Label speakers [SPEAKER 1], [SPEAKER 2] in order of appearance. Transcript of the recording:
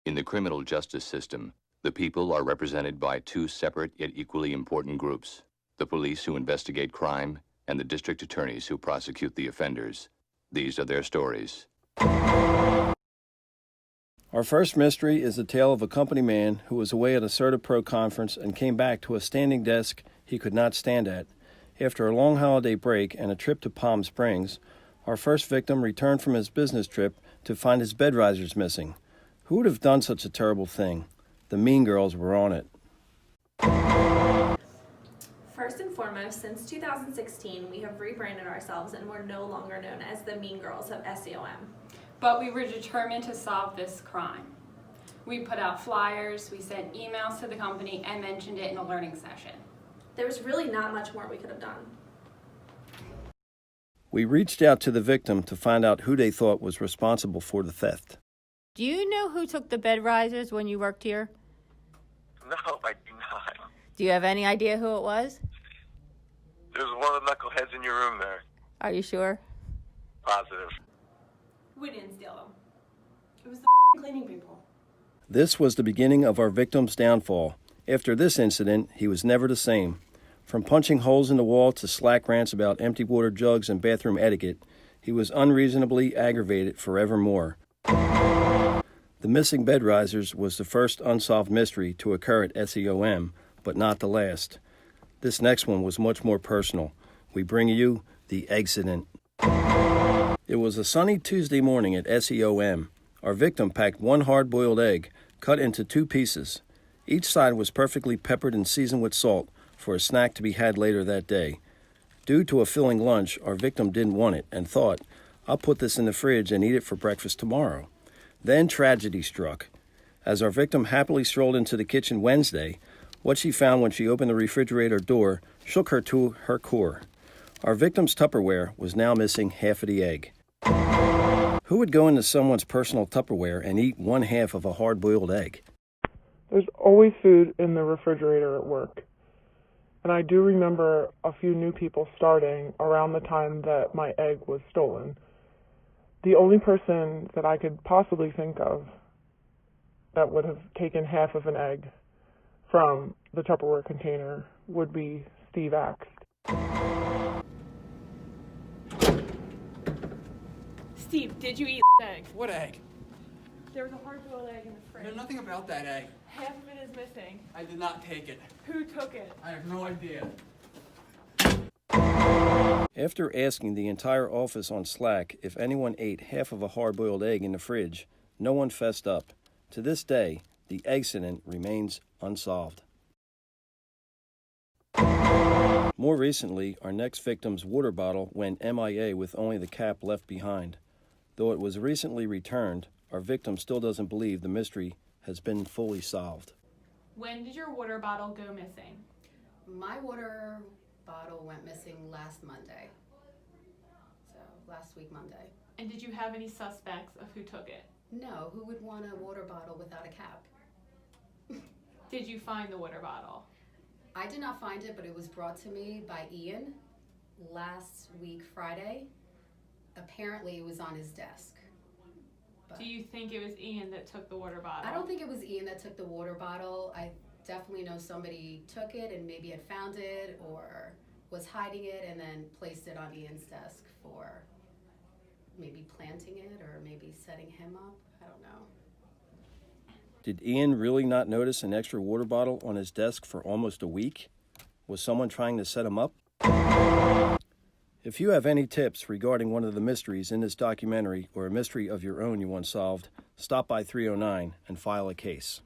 [SPEAKER 1] In the criminal justice system, the people are represented by two separate yet equally important groups: the police who investigate crime and the district attorneys who prosecute the offenders. These are their stories.
[SPEAKER 2] Our first mystery is the tale of a company man who was away at a CertaPro conference and came back to a standing desk he could not stand at. After a long holiday break and a trip to Palm Springs, our first victim returned from his business trip to find his bed risers missing. Who would have done such a terrible thing? The mean girls were on it.
[SPEAKER 3] First and foremost, since 2016, we have rebranded ourselves and we're no longer known as the mean girls of SEOM.
[SPEAKER 4] But we were determined to solve this crime. We put out flyers, we sent emails to the company, and mentioned it in a learning session.
[SPEAKER 3] There was really not much more we could have done.
[SPEAKER 2] We reached out to the victim to find out who they thought was responsible for the theft.
[SPEAKER 5] Do you know who took the bed risers when you worked here?
[SPEAKER 6] No, I do not.
[SPEAKER 5] Do you have any idea who it was?
[SPEAKER 6] There's one of the knuckleheads in your room there.
[SPEAKER 5] Are you sure?
[SPEAKER 6] Positive.
[SPEAKER 3] We didn't steal them. It was the cleaning people.
[SPEAKER 2] This was the beginning of our victim's downfall. After this incident, he was never the same. From punching holes in the wall to slack rants about empty water jugs and bathroom etiquette, he was unreasonably aggravated forevermore. The missing bed risers was the first unsolved mystery to occur at SEOM, but not the last. This next one was much more personal. We bring you the accident. It was a sunny Tuesday morning at SEOM. Our victim packed one hard-boiled egg, cut into two pieces. Each side was perfectly peppered and seasoned with salt for a snack to be had later that day. Due to a filling lunch, our victim didn't want it and thought, "I'll put this in the fridge and eat it for breakfast tomorrow." Then tragedy struck. As our victim happily strolled into the kitchen Wednesday, what she found when she opened the refrigerator door shook her to her core. Our victim's Tupperware was now missing half of the egg. Who would go into someone's personal Tupperware and eat one half of a hard-boiled egg?
[SPEAKER 7] There's always food in the refrigerator at work. And I do remember a few new people starting around the time that my egg was stolen. The only person that I could possibly think of that would have taken half of an egg from the Tupperware container would be Steve Axe.
[SPEAKER 3] Steve, did you eat egg?
[SPEAKER 8] What egg?
[SPEAKER 3] There was a hard-boiled egg in the
[SPEAKER 8] I
[SPEAKER 3] fridge.
[SPEAKER 8] know nothing about that egg.
[SPEAKER 3] Half of it is missing.
[SPEAKER 8] I did not take it.
[SPEAKER 3] Who took it?
[SPEAKER 8] I have no idea.
[SPEAKER 2] After asking the entire office on Slack if anyone ate half of a hard-boiled egg in the fridge, no one fessed up. To this day, the accident remains unsolved. More recently, our next victim's water bottle went MIA with only the cap left behind. Though it was recently returned, our victim still doesn't believe the mystery has been fully solved.
[SPEAKER 4] When did your water bottle go missing?
[SPEAKER 9] My water bottle went missing last Monday. So, last week Monday.
[SPEAKER 4] And did you have any suspects of who took it?
[SPEAKER 9] No, who would want a water bottle without a cap?
[SPEAKER 4] Did you find the water bottle?
[SPEAKER 9] I did not find it, but it was brought to me by Ian last week, Friday. Apparently it was on his desk. But
[SPEAKER 4] do you think it was Ian that took the water bottle?
[SPEAKER 9] I don't think it was Ian that took the water bottle. I definitely know somebody took it and maybe had found it or was hiding it and then placed it on Ian's desk for maybe planting it or maybe setting him up. I don't know.
[SPEAKER 2] Did Ian really not notice an extra water bottle on his desk for almost a week? Was someone trying to set him up? If you have any tips regarding one of the mysteries in this documentary or a mystery of your own you want solved, stop by 309 and file a case.